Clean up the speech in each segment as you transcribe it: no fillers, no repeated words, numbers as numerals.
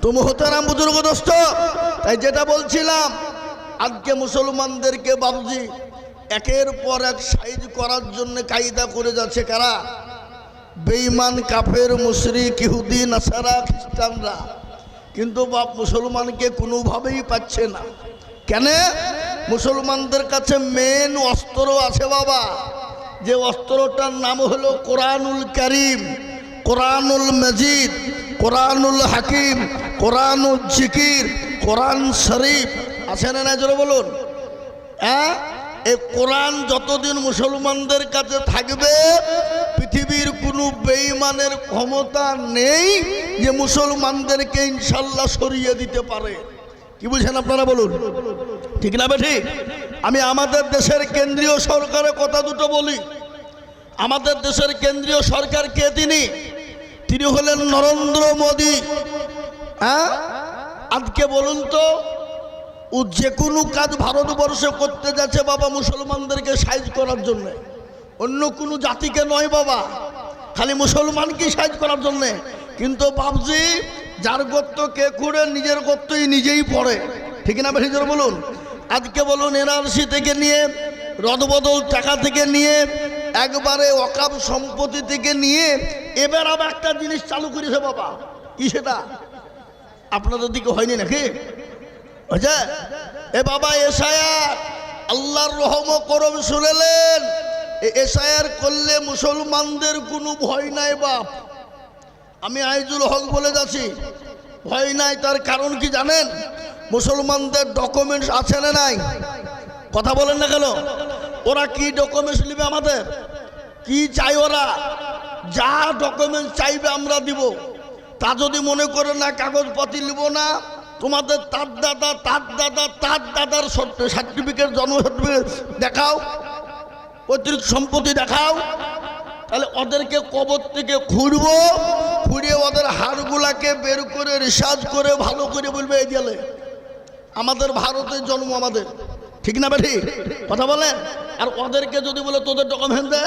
তো মোহতারাম বুজুর্গ দোস্ত, তাই যেটা বলছিলাম, আজকে মুসলমানদেরকে বাবুজি একের পর এক সাইজ করার জন্য কায়দা করে যাচ্ছে কারা? বেঈমান, কাফের, মুশরিক, ইহুদি, নাসারা, খ্রিস্টানরা। কিন্তু বাপ মুসলমানকে কোনোভাবেই পাচ্ছে না। কেন? মুসলমানদের কাছে মেন অস্ত্র আছে বাবা, যে অস্ত্রটার নাম হলো কোরআনুল কারীম, কোরআনুল মজিদ, কোরআনুল হাকিম, কোরআনুল জিকির, কোরআন শরীফ। আছে না না? জোরে বলুন। হ্যাঁ, এই কোরআন যতদিন মুসলমানদের কাছে থাকবে, পৃথিবীর কোনো বেঈমানের ক্ষমতা নেই যে মুসলমানদেরকে ইনশাল্লাহ সরিয়ে দিতে পারে। কি বুঝেন আপনারা বলুন, ঠিক না বেঠিক? আমি আমাদের দেশের কেন্দ্রীয় সরকারের কথা দুটো বলি। আমাদের দেশের কেন্দ্রীয় সরকার কে? তিনি হলেন নরেন্দ্র মোদী। হ্যাঁ, আজকে বলুন তো, ও যে কোনো কাজ ভারতবর্ষে করতে যাচ্ছে বাবা মুসলমানদেরকে সাইজ করার জন্য, অন্য কোনো জাতিকে নয় বাবা, খালি মুসলমানকে সাইজ করার জন্য। কিন্তু বাবজি যার গর্ত কে খুঁড়ে নিজের গর্তই নিজেই পড়ে। ঠিক না বেশি জোর বলুন? আজকে বলুন এনআরসি থেকে নিয়ে, রদবদল টাকা থেকে নিয়ে, একবারে ওয়াকফ সম্পত্তি থেকে নিয়ে এবার আবার একটা জিনিস চালু করেছে বাবা। কি সেটা? আপনাদের দিকে হয়নি নাকি? হয়েছে? এ বাবা এসআইআর, আল্লাহর রহম করম শুনেলেন, এসআইআর করলে মুসলমানদের কোনো ভয় নাই বাপ। আমি আইজুল হক বলে যাচ্ছি, ভয় নাই। তার কারণ কি জানেন? মুসলমানদের ডকুমেন্টস আছে না নাই? কথা বলেন না কেন? ওরা কি ডকুমেন্টস নেবে? আমাদের কি চাই? ওরা যা ডকুমেন্টস চাইবে আমরা দিব। তা যদি মনে করে না কাগজপত্র নিব না, তোমাদের তার দাদা, তার দাদা, তার দাদার সার্টিফিকেট, জন্ম সার্টিফিকেট দেখাও, পৈতৃক সম্পত্তি দেখাও, তাহলে ওদেরকে কবর থেকে খুঁড়বো, খুঁড়িয়ে ওদের হাড়গুলাকে বের করে রিসার্চ করে ভালো করে বলবে এই গেলে আমাদের ভারতের জন্ম আমাদের। ঠিক না বেঠি? কথা বলেন। আর ওদেরকে যদি বলে তোদের ডকুমেন্ট দে,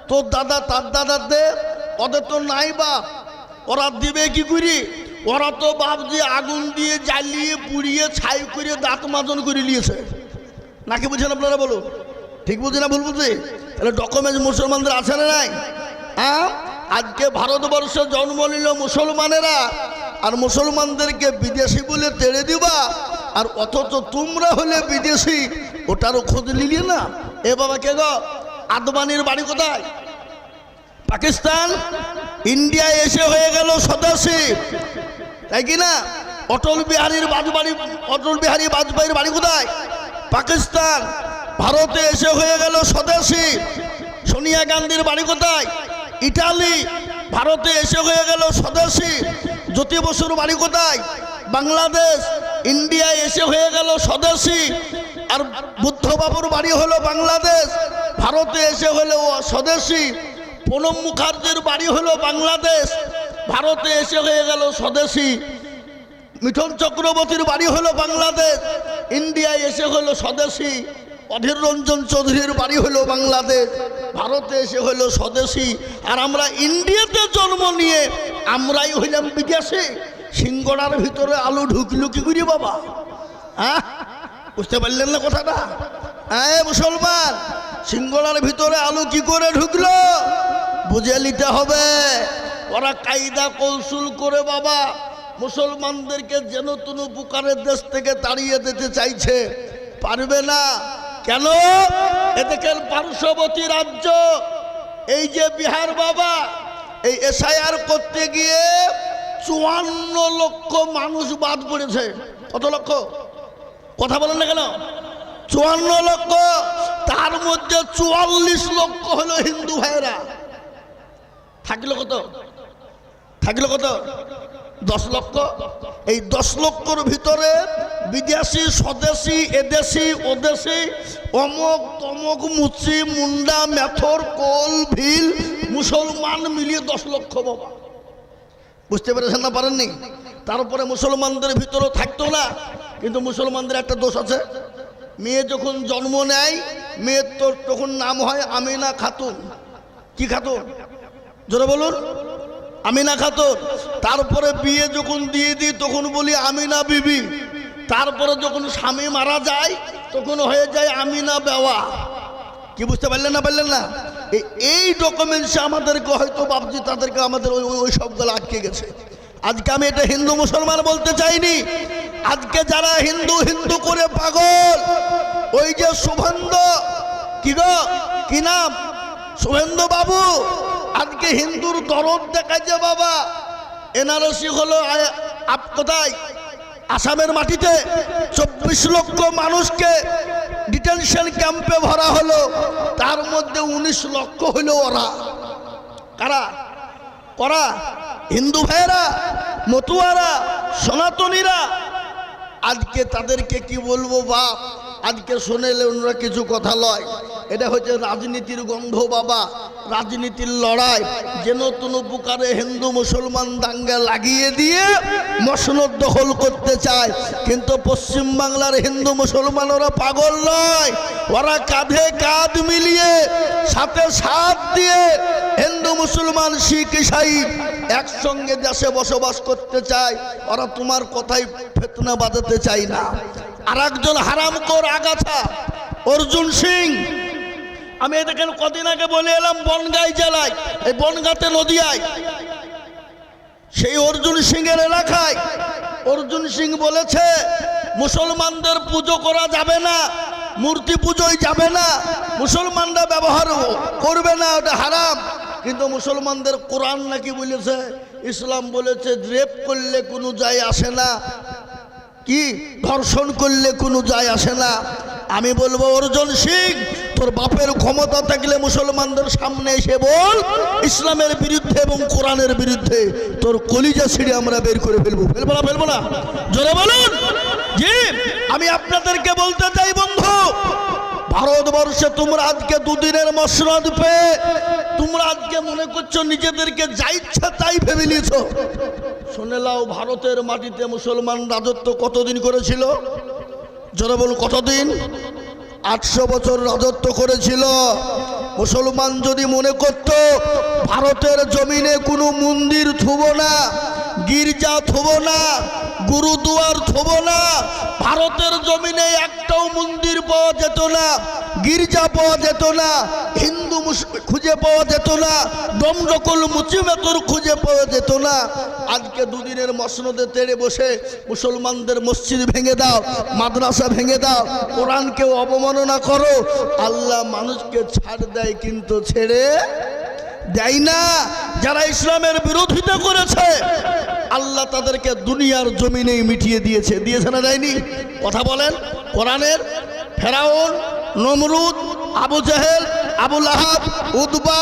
তোর দাদা তার দাদার দে, ওদের তো নাই বাপ, ওরা দিবে কি করি? ওরা তো বাপজি আগুন দিয়ে জ্বালিয়ে পুড়িয়ে ছাই করে দাঁত মাজন করে নিয়েছে। নাকি বুঝেন আপনারা বলুন? ঠিক বুঝি না ভুল বুঝি? তাহলে ডকুমেন্ট মুসলমানদের আছে না নাই? হ্যাঁ, আজকে ভারতবর্ষে জন্ম নিল মুসলমানেরা, আর মুসলমানদেরকে বিদেশি বলে তেড়ে দিবা, আর অথচ তোমরা হলে বিদেশি, ওটারও খোঁজ নিলি না। এ বাবা কে গো? আদবানির বাড়ি কোথায়? পাকিস্তান। ইন্ডিয়া এসে হয়ে গেল স্বদেশী, তাই কি না? অটল বিহারী বাজপেয়ীর বাড়ি কোথায়? পাকিস্তান। ভারতে এসে হয়ে গেল স্বদেশী। সোনিয়া গান্ধীর বাড়ি কোথায়? ইটালি। ভারতে এসে হয়ে গেল স্বদেশী। জ্যোতি বসুর বাড়ি কোথায়? বাংলাদেশ। ইন্ডিয়া এসে হয়ে গেল স্বদেশী। আর বুদ্ধবাবুর বাড়ি হলো বাংলাদেশ, ভারতে এসে হলো স্বদেশী। প্রণব মুখার্জির বাড়ি হলো বাংলাদেশ, ভারতে এসে হয়ে গেল স্বদেশী। মিঠুন চক্রবর্তীর বাড়ি হলো বাংলাদেশ, ইন্ডিয়ায় এসে হলো স্বদেশী। অধীর রঞ্জন চৌধুরীর বাড়ি হলো বাংলাদেশ, ভারতে এসে হলো স্বদেশী। আর আমরা ইন্ডিয়াতে জন্ম নিয়ে আমরাই হইলাম বিদেশি। সিঙ্গড়ার ভিতরে আলু ঢুকলো কি করি বাবা? হ্যাঁ, বুঝতে পারলেন না কথাটা? হ্যাঁ মুসলমান, সিঙ্গড়ার ভিতরে আলু কি করে ঢুকলো বুঝে নিতে হবে। ওরা কায়দা কৌশল করে বাবা মুসলমানদেরকে যেন তেন পুকারের দেশ থেকে তাড়িয়ে দিতে চাইছে, পারবে না। কেন? এ দেখেন পার্শ্ববর্তী রাজ্য এই যে বিহার বাবা, এই এসআইআর করতে গিয়ে 54 লক্ষ মানুষ বাদ পড়েছে। কত লক্ষ? কথা বলেন না কেন? 54 লক্ষ। তার মধ্যে 44 লক্ষ হলো হিন্দু ভাইরা। থাকলো কত? 10 লক্ষ। এই 10 লক্ষর ভিতরে বিদেশি, স্বদেশী, এদেশি, ওদেশি, অমক তমক, মুচি, মুন্ডা, মেথর, কোল, ভিল, মুসলমান মিলিয়ে 10 লক্ষ বাবা। বুঝতে পেরেছেন না? পারেননি? তারপরে মুসলমানদের ভিতরেও থাকতো না। কিন্তু মুসলমানদের একটা দোষ আছে, মেয়ে যখন জন্ম নেয় মেয়ের তো তখন নাম হয় আমিনা খাতুন। কি খাতুন? জোরে বলুন। আমিনা খাতুন। তারপরে বিয়ে যখন দিয়ে দিই তখন বলি আমিনা বিবি। তারপরে যখন স্বামী মারা যায় তখন হয়ে যায় আমিনা বেওয়া। কি বুঝতে পারলেন না? পারলেন না? এই ডকুমেন্টসে আমাদেরকে হয়তো বাবজি তাদেরকে আমাদের ওই সবগুলো আটকে গেছে। আজকে আমি এটা হিন্দু মুসলমান বলতে চাইনি। আজকে যারা হিন্দু হিন্দু করে পাগল, ওই যে শুভেন্দু, কি গো কি নাম, শুভেন্দু বাবু, আজকে হিন্দুর দরদ দেখায় যে বাবা। এনআরসি হলো কোথায়? আসামের মাটিতে 24 লক্ষ মানুষকে ডিটেনশন ক্যাম্পে ভরা হলো, তার মধ্যে 19 লক্ষ হলো ওরা। কারা? করা হিন্দু ভাইয়েরা, মতুয়ারা, সনাতনীরা। আজকে তাদেরকে কি বলবো বাপ, আজকে শুনেলে ওনারা কিছু কথা লয়। এটা হচ্ছে রাজনীতির গন্ধ বাবা, রাজনীতির লড়াই। যেন কোনো প্রকারে হিন্দু মুসলমান দাঙ্গা লাগিয়ে দিয়ে মসনদ দখল করতে চায়। কিন্তু পশ্চিম বাংলার হিন্দু মুসলমান ওরা পাগল নয়, ওরা কাঁধে কাঁধ মিলিয়ে সাথে সাথ দিয়ে হিন্দু মুসলমান শিখ ইসাই একসঙ্গে দেশে বসবাস করতে চায়। ওরা তোমার কথাই ফিতনা বাঁধাতে চায় না। আর একজন হারামখোর আগাছা অর্জুন সিং, আমি দেখেন কদিন আগে বলে এলাম বনগাঁ জেলায়, এই বনগাঁতে নদিয়ায়, সেই অর্জুন সিং এর এলাকায় অর্জুন সিং বলেছে মুসলমানদের পুজো করা যাবে না, মূর্তি পুজোই যাবে না, মুসলমানরা ব্যবহার করবে না, ওটা হারাম। কিন্তু মুসলমানদের কোরআন নাকি বলেছে, ইসলাম বলেছে রেপ করলে কোনো যায় আসে না, কি ধর্ষণ করলে কোনো যায় আসে না। আমি বলবো অর্জুন সিং, তোর বাপের ক্ষমতা থাকলে মুসলমানদের সামনে এসে বল ইসলামের বিরুদ্ধে এবং কোরআনের বিরুদ্ধে, তোর কলিজা ছিঁড়ে আমরা বের করে ফেলবো। ফেলবো না? ফেলবো না? জোরে বলুন। জি, আমি আপনাদেরকে বলতে চাই বন্ধু, ভারতবর্ষে তোমরা আজকে দুদিনের মসনদ পেয়ে তোমরা আজকে মনে করছো নিজেদেরকে যা ইচ্ছা তাই ভেবে নিয়েছ। শুনে লাও, ভারতের মাটিতে মুসলমান রাজত্ব কতদিন করেছিল? জোরে বলুন, কতদিন? 800 বছর রাজত্ব করেছিল। মুসলমান যদি মনে করত ভারতের জমিনে কোনো মন্দির থুব না, গির্জা থুব না, গুরুদুয়ার থুব না, ভারতের জমিনে একটাও মন্দির পাওয়া যেত না, গির্জা পাওয়া যেত না, হিন্দু খুঁজে পাওয়া যেত না, ডমডকল মুচিমেতর খুঁজে পাওয়া যেত না। আজকে দুদিনের মসনদে তেড়ে বসে মুসলমানদের মসজিদ ভেঙে দাও, মাদ্রাসা ভেঙে দাও, কোরআনকেও অবমাননা করো। আল্লাহ মানুষকে ছাড় দেয় কিন্তু ছেড়ে দেয় না। যারা ইসলামের বিরোধিতা করেছে আল্লাহ তাদেরকে দুনিয়ার জমিনেই মিটিয়ে দিয়েছে। দিয়েছে না দেয়নি? কথা বলেন। কোরআনের ফেরাউন, নমরুদ, আবু জেহেল, আবু লাহাব, উতবা,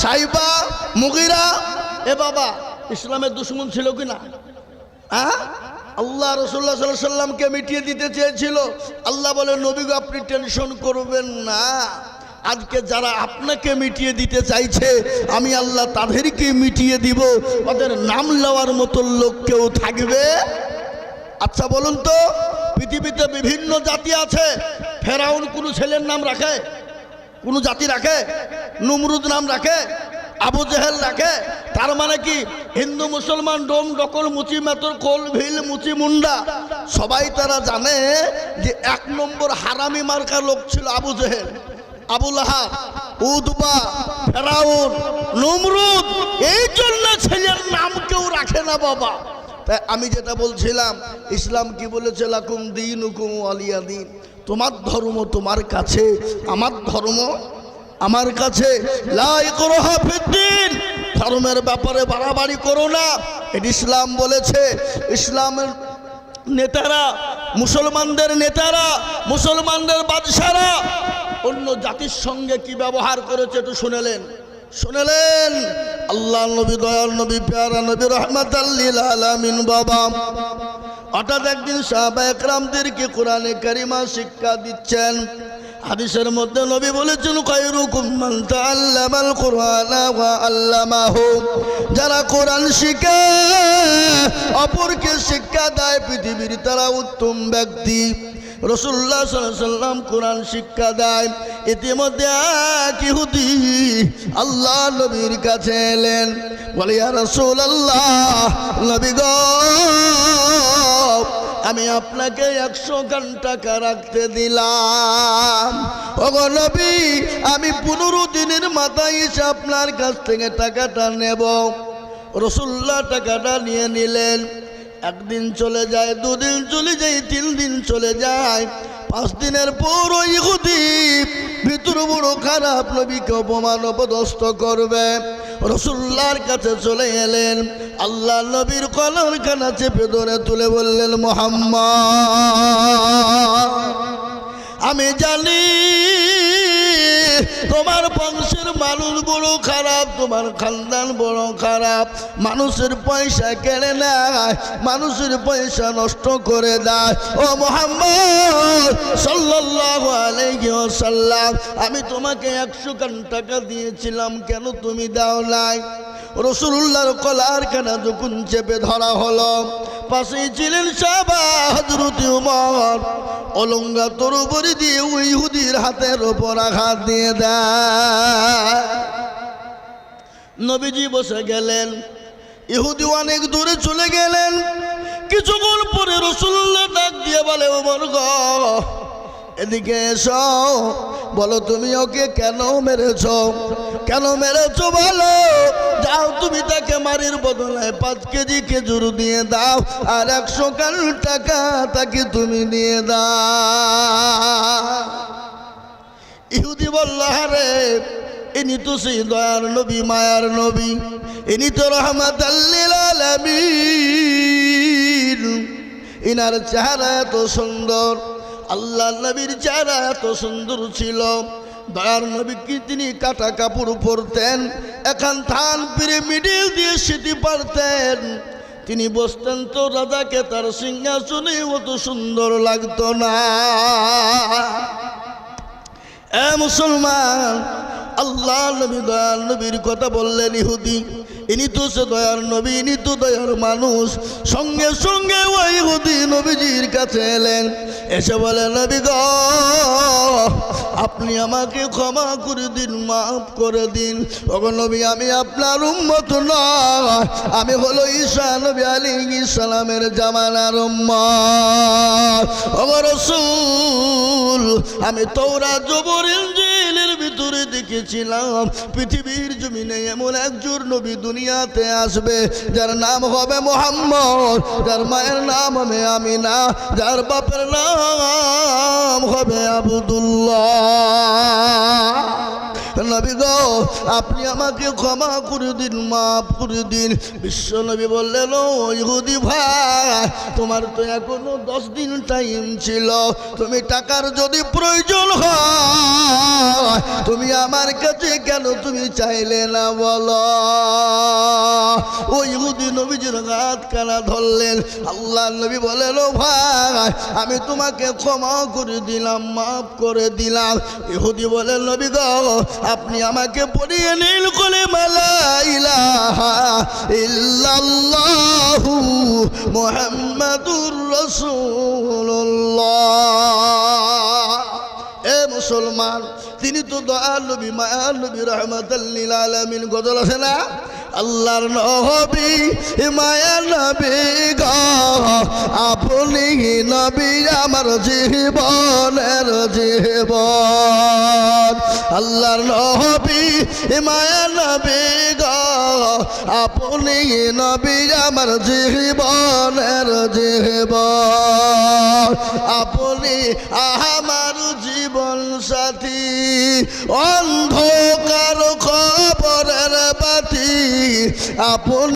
সাইবা, মুগিরা, এ বাবা ইসলামের দুশমন ছিল কিনা? আল্লাহ রাসূলুল্লাহ সাল্লাল্লাহু আলাইহি ওয়াসাল্লামকে মিটিয়ে দিতে চেয়েছিল। আল্লাহ বলে নবী গো আপনি টেনশন করবেন না, আজকে যারা আপনাকে মিটিয়ে দিতে চাইছে আমি আল্লাহ তাদেরকে মিটিয়ে দিব, ওদের নাম নেওয়ার মতো লোক কেউ থাকবে? আচ্ছা বলুন তো, পৃথিবীতে বিভিন্ন জাতি আছে, ফেরাউন কোনো ছেলের নাম রাখে? কোনো জাতি রাখে? নমরুদ নাম রাখে? আবু জেহেল রাখে? তার মানে কি হিন্দু মুসলমান ডোম ডকল মুচি মেতর কোল ভিল মুচি মুন্ডা সবাই তারা জানে যে 1 নম্বর হারামি মার্কা লোক ছিল আবু জেহেল, আবু লাহাব, উতবা, ফেরাউন, নমরুদ। এই জন্য ছেলের নাম কেউ রাখে না বাবা। তাই আমি যেটা বলছিলাম, ইসলাম কি বলেছে? লাকুম দীনুকুম ওয়ালিয়া দীন, তোমার ধর্ম তোমার কাছে, আমার ধর্ম আমার কাছে। লা ইকরাহা ফিদ্দীন, ধর্মের ব্যাপারে বাড়াবাড়ি করো না, এটা ইসলাম বলেছে। ইসলামের নেতারা, মুসলমানদের নেতারা, মুসলমানদের বাদশারা অন্য জাতির সঙ্গে কি ব্যবহার করেছে একটু শুনেলেন? শুনেলেন? আল্লাহ নবী, দয়াল নবী, প্যারা নবী, রহমাতাল লিল আলামিন বাবা হঠাৎ একদিন সাহাবায়ে কেরামদেরকে কোরআনে কারিমা শিক্ষা দিচ্ছেন। হাদিসের মধ্যে নবী বলেছেন খায়রুকুম মান তাআল্লামাল কুরআনা ওয়া আল্লামাহু, যারা কোরআন শিখে অপরকে শিক্ষা দেয় পৃথিবীর তারা উত্তম ব্যক্তি। রাসূলুল্লাহ সাল্লাল্লাহু আলাইহি ওয়াসাল্লাম কোরআন শিক্ষা দেয়। ইতিমধ্যে এক ইহুদি আল্লাহ নবীর কাছে এলেন, বলে ইয়া রাসূলুল্লাহ, নবী গো, আমি আপনাকে 100 খান টাকা রাখতে দিলাম। ওগো নবী, আমি 15 দিনের মাথায় এসে আপনার কাছ থেকে টাকাটা নেব। রাসূলুল্লাহ টাকাটা নিয়ে নিলেন। একদিন চলে যায়, 2 দিন চলে যায়, 3 দিন চলে যায়, 5 দিনের পর ওই ইহুদি ভিতর বড় খারাপ, নবীকে অপমান অপদস্থ করবে। রাসূলুল্লাহর কাছে চলে এলেন, আল্লাহ নবীর কলারখানা চেপে ধরে তুলে বললেন, মুহাম্মদ, আমি জানি তোমার বংশের মানুষ বড় খারাপ, তোমার খানদান বড় খারাপ, মানুষের পয়সা কেড়ে নেয়, মানুষের পয়সা নষ্ট করে দেয়। ও মুহাম্মদ সাল্লাল্লাহু আলাইহি ওয়াসাল্লাম, আমি তোমাকে 100 খান টাকা দিয়েছিলাম, কেন তুমি দাও নাই? রাসূলুল্লাহর কলারখানা যখন চেপে ধরা হলো, পাশেই ছিলেন সাহাবা হযরত ওমর, অলঙ্গা তরবারি দিয়ে ওই ইহুদির হাতের উপর আঘাত দিয়ে দেয়। নবীজি বসে গেলেন, ইহুদি অনেক দূরে চলে গেলেন। কিছুক্ষণ পরে রাসূলুল্লাহ ডাক দিয়ে বলে, ওমর গো, এদিকে এসো, বলো তুমি ওকে কেন মেরেছো? কেন মেরেছো বলো। যাও, তুমি তাকে মারির বদলে 5 কেজি খেজুর দিয়ে দাও, আর 100 খান টাকা তাকে তুমি দিয়ে দাও। ইহুদি বলল, আরে ইনি তো সেই দয়ার নবী, মায়ার নবী, ইনি তো রাহমাতাল লিল আলামিন, ইনার চেহারা এত সুন্দর, আল্লাহ নবীর চেহারা এত সুন্দর ছিল। দয়ার নবী কি তিনি কাটা কাপড় পরতেন, এখন থান পিরে মিডিল দিয়ে সেটি পারতেন, তিনি বসতেন তো রাজাকে তার সিংহাসনে অত সুন্দর লাগতো না। এ মুসলমান, আল্লাহ নবী দয়ার নবীর কথা বললেন, ইহুদি ইনি তো সে দয়ার নবী, ইনি তো দয়ার মানুষ। সঙ্গে সঙ্গে ওই ইহুদি নবীজির কাছে এলেন, এসে বলে, নবী গো, আপনি আমাকে ক্ষমা করে দিন, মাফ করে দিন। ওগো নবী, আমি আপনার উম্মত নয়, আমি হলো ঈসা নবী আলাইহিস সালামের জামানার উম্মত। ওগো রাসূল, আমি তাওরাত জবর ইনজিলের ভিতরে দেখেছিলাম পৃথিবীর জমিনে এমন একজন নবী দুনিয়াতে আসবে, যার নাম হবে মুহাম্মদ, যার মায়ের নাম হবে আমিনা, যার বাপের নাম হবে আব্দুল্লাহ। নবী গো, আপনি আমাকে ক্ষমা করে দিন, মাফ করে দিন। বিশ্ব নবী বললেন, ও ইহুদি ভাই, তোমার তো এখনো 10 দিন টাইম ছিল, তুমি টাকার যদি প্রয়োজন হয় তুমি আমার কাছে কেন তুমি চাইলে না বলো? ও ইহুদি নবীজির হাত কানা ধরলেন। আল্লাহ নবী বলেন, ও ভাই, আমি তোমাকে ক্ষমা করে দিলাম, মাফ করে দিলাম। ইহুদি বলেন, নবী গো, আপনি আমাকে পড়িয়ে নীল কলিমা লা ইলাহা ইল্লাল্লাহু মুহাম্মাদুর রাসূলুল্লাহ। এ মুসলমান, তিনি তো দয়াল নবী, মায়ার নবী, রাহমাতাল লিল আলামিন। গজল আছে না, আল্লাহর নবী মায়ার নবী গো, আপনি নবী আমার জীবনের জীবন। আল্লাহর নবী মায়ার নবী গো, আপনি নবী আমার জীবনের জীবন। আপনি আমার জীবন সাথী, অন্ধকার খবরের বাতি আপনি।